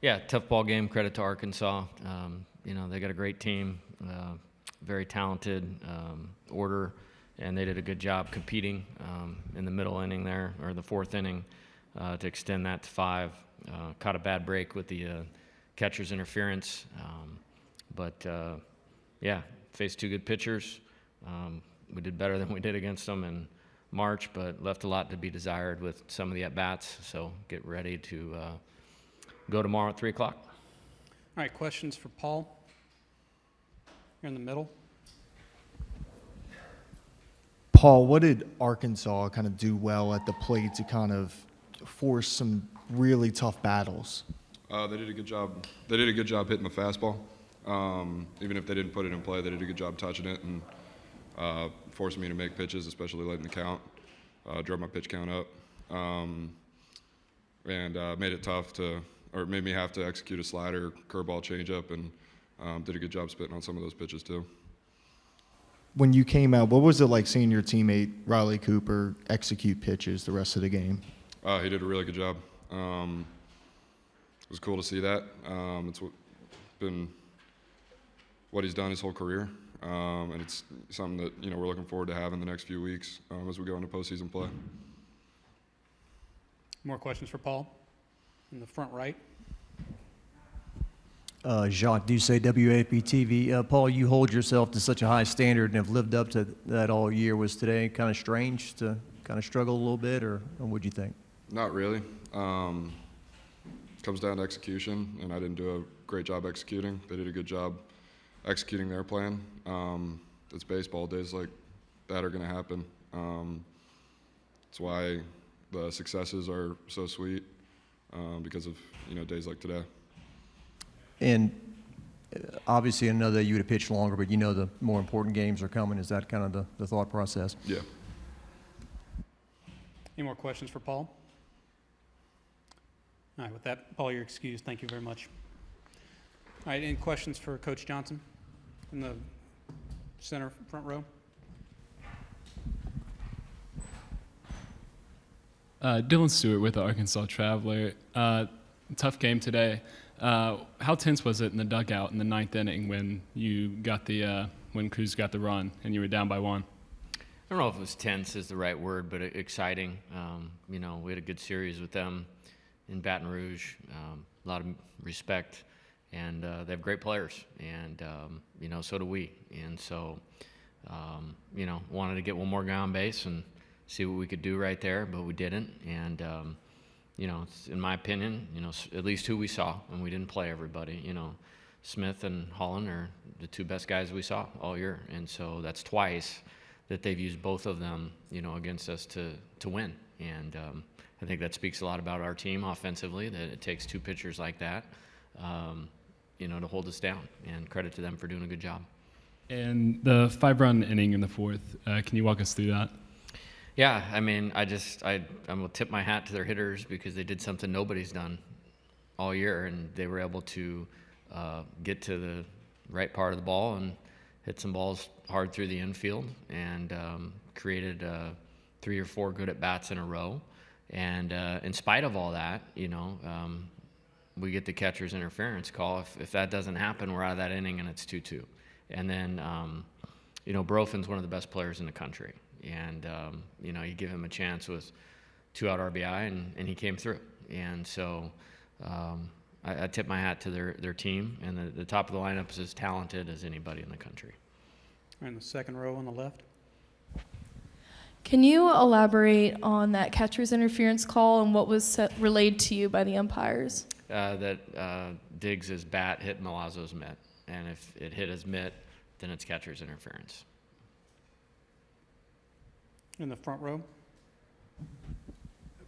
Yeah, tough ball game. Credit to Arkansas. They got a great team, very talented order, and they did a good job competing in the middle inning there, or the fourth inning, to extend that to 5. Caught a bad break with the catcher's interference, but faced 2 good pitchers. We did better than we did against them in March, but left a lot to be desired with some of the at-bats. So get ready to go tomorrow at 3 o'clock. All right, questions for Paul? You're in the middle. Paul, what did Arkansas kind of do well at the plate to kind of force some really tough battles? They did a good job. They did a good job hitting the fastball. Even if they didn't put it in play, they did a good job touching it and forcing me to make pitches, especially late in the count. Drove my pitch count up, and made it tough or made me have to execute a slider, curveball, changeup, and did a good job spitting on some of those pitches too. When you came out, what was it like seeing your teammate Riley Cooper execute pitches the rest of the game? He did a really good job. It was cool to see that. It's been what he's done his whole career, and it's something that we're looking forward to having the next few weeks as we go into postseason play. More questions for Paul? In the front right. Jacques Doucet, WAP-TV. Paul, you hold yourself to such a high standard and have lived up to that all year. Was today kind of strange to kind of struggle a little bit, or what'd you think? Not really. Comes down to execution, and I didn't do a great job executing. They did a good job executing their plan. It's baseball. Days like that are going to happen. That's why the successes are so sweet, because of days like today. And obviously, I know that you would have pitched longer, but the more important games are coming. Is that kind of the thought process? Yeah. Any more questions for Paul? All right, with that, Paul, you're excused. Thank you very much. All right, any questions for Coach Johnson in the center front row? Dylan Stewart with the Arkansas Traveler. Tough game today. How tense was it in the dugout in the 9th inning when you got when Cruz got the run and you were down by 1? I don't know if it was tense is the right word, but exciting. We had a good series with them in Baton Rouge. A lot of respect, and they have great players, and so do we. And so, wanted to get one more guy on base and see what we could do right there, but we didn't. And in my opinion, at least who we saw, and we didn't play everybody. Smith and Holland are the 2 best guys we saw all year, and so that's twice that they've used both of them, against us to win. And I think that speaks a lot about our team offensively, that it takes 2 pitchers like that, to hold us down. And credit to them for doing a good job. And the 5-run inning in the 4th, can you walk us through that? Yeah, I mean, I'm gonna tip my hat to their hitters because they did something nobody's done all year, and they were able to get to the right part of the ball and hit some balls hard through the infield, and created 3 or 4 good at-bats in a row. And in spite of all that, we get the catcher's interference call. If that doesn't happen, we're out of that inning and it's 2-2. And then, Brofin's one of the best players in the country. And, you give him a chance with 2-out RBI, and he came through. And so I tip my hat to their team, and the top of the lineup is as talented as anybody in the country. In the second row on the left. Can you elaborate on that catcher's interference call and what was relayed to you by the umpires? That Diggs' bat hit Milazzo's mitt, and if it hit his mitt, then it's catcher's interference. In the front row.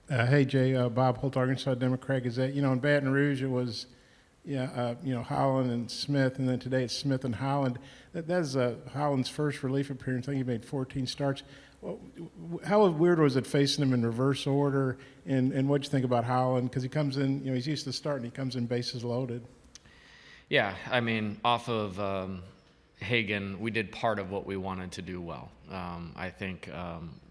Hey, Jay, Bob Holt, Arkansas Democrat Gazette. In Baton Rouge it was, Holland and Smith, and then today it's Smith and Holland. That's Holland's first relief appearance. I think he made 14 starts. How weird was it facing him in reverse order, and what'd you think about Holland? Because he comes in, he's used to starting, he comes in bases loaded. Yeah, I mean, off of Hagan, we did part of what we wanted to do well. I think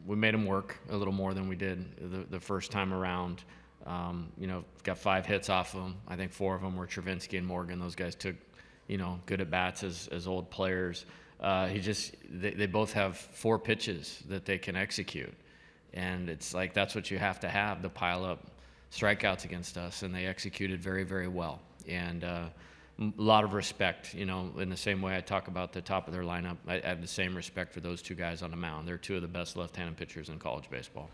we made him work a little more than we did the first time around. Got 5 hits off of him. I think 4 of them were Travinsky and Morgan. Those guys took, good at bats as old players. They both have 4 pitches that they can execute. And it's like that's what you have to pile up strikeouts against us. And they executed very, very well. And a lot of respect, in the same way I talk about the top of their lineup. I have the same respect for those 2 guys on the mound. They're 2 of the best left-handed pitchers in college baseball.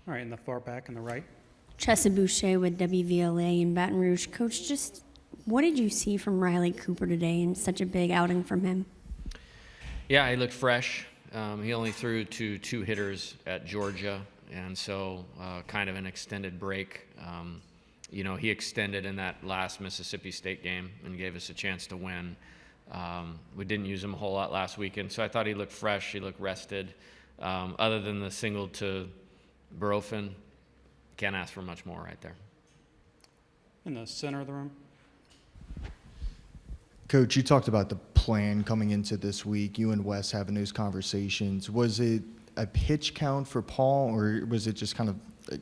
All right, in the far back on the right. Chessa Boucher with WVLA in Baton Rouge. Coach, just what did you see from Riley Cooper today and such a big outing from him? Yeah, he looked fresh. He only threw to 2 hitters at Georgia, and so kind of an extended break. He extended in that last Mississippi State game and gave us a chance to win. We didn't use him a whole lot last weekend, so I thought he looked fresh. He looked rested. Other than the single to Barofin, can't ask for much more right there. In the center of the room. Coach, you talked about the plan coming into this week, you and Wes having those conversations. Was it a pitch count for Paul, or was it just kind of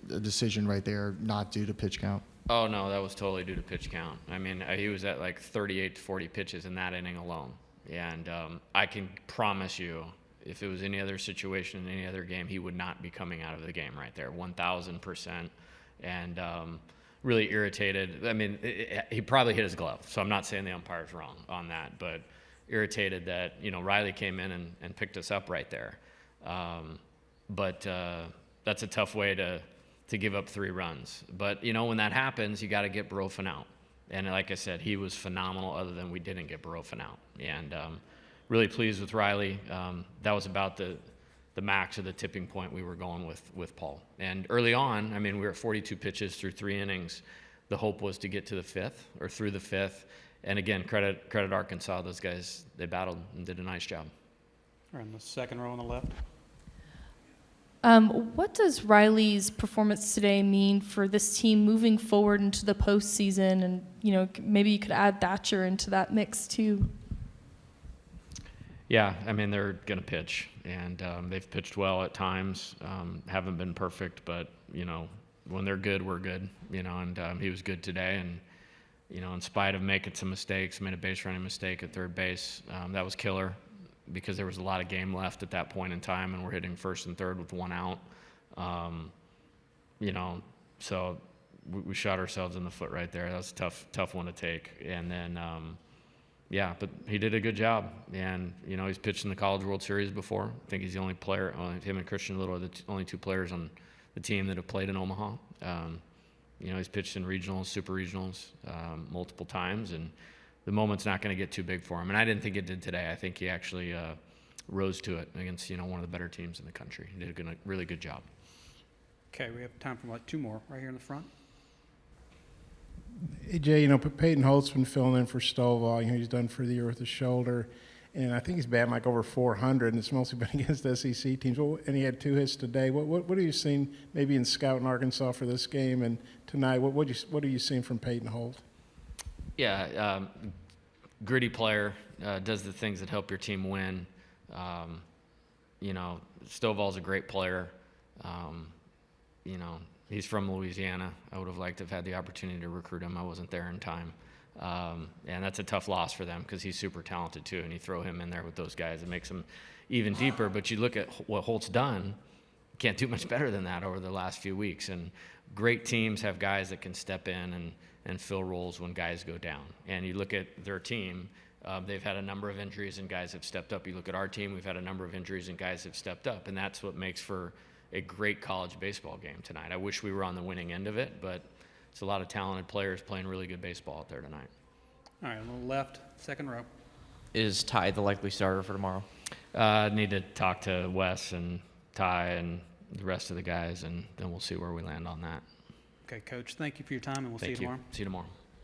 a decision right there not due to pitch count? Oh, no, that was totally due to pitch count. I mean, he was at like 38 to 40 pitches in that inning alone. And I can promise you, if it was any other situation in any other game, he would not be coming out of the game right there, 1,000%. And really irritated. I mean, he probably hit his glove, so I'm not saying the umpire's wrong on that, but irritated that, Riley came in and picked us up right there. But that's a tough way to give up 3 runs. But, when that happens, you got to get Barofin out. And like I said, he was phenomenal other than we didn't get Barofin out. And really pleased with Riley. That was about the max or the tipping point we were going with Paul. And early on, I mean, we were at 42 pitches through 3 innings. The hope was to get to the 5th or through the 5th. And again, credit Arkansas. Those guys, they battled and did a nice job. Or in the second row on the left. What does Riley's performance today mean for this team moving forward into the postseason? And, maybe you could add Thatcher into that mix too. Yeah, I mean, they're going to pitch, and they've pitched well at times. Haven't been perfect, but, when they're good, we're good, and he was good today. And, in spite of making some mistakes, made a base running mistake at third base. That was killer because there was a lot of game left at that point in time, and we're hitting first and third with 1 out. So we shot ourselves in the foot right there. That was a tough one to take. And then, yeah, but he did a good job. And, he's pitched in the College World Series before. I think he's the only player, him and Christian Little are the only 2 players on the team that have played in Omaha. He's pitched in regionals, super regionals multiple times, and the moment's not going to get too big for him. And I didn't think it did today. I think he actually rose to it against, one of the better teams in the country. He did a really good job. Okay, we have time for like 2 more right here in the front. Hey, Jay, Peyton Holt's been filling in for Stovall. He's done for the year with his shoulder. And I think he's batting like over 400, and it's mostly been against SEC teams. And he had 2 hits today. What have you seen maybe in scouting Arkansas for this game and tonight? What are you seeing from Peyton Holt? Yeah, gritty player, does the things that help your team win. Stovall's a great player. He's from Louisiana. I would have liked to have had the opportunity to recruit him. I wasn't there in time. And that's a tough loss for them because he's super talented too, and you throw him in there with those guys, it makes him even deeper. But you look at what Holt's done, you can't do much better than that over the last few weeks. And great teams have guys that can step in and fill roles when guys go down. And you look at their team, they've had a number of injuries and guys have stepped up. You look at our team, we've had a number of injuries and guys have stepped up. And that's what makes for a great college baseball game tonight. I wish we were on the winning end of it, but it's a lot of talented players playing really good baseball out there tonight. All right, on the left, second row. Is Ty the likely starter for tomorrow? Need to talk to Wes and Ty and the rest of the guys, and then we'll see where we land on that. Okay, Coach, thank you for your time, and we'll see you tomorrow. See you tomorrow.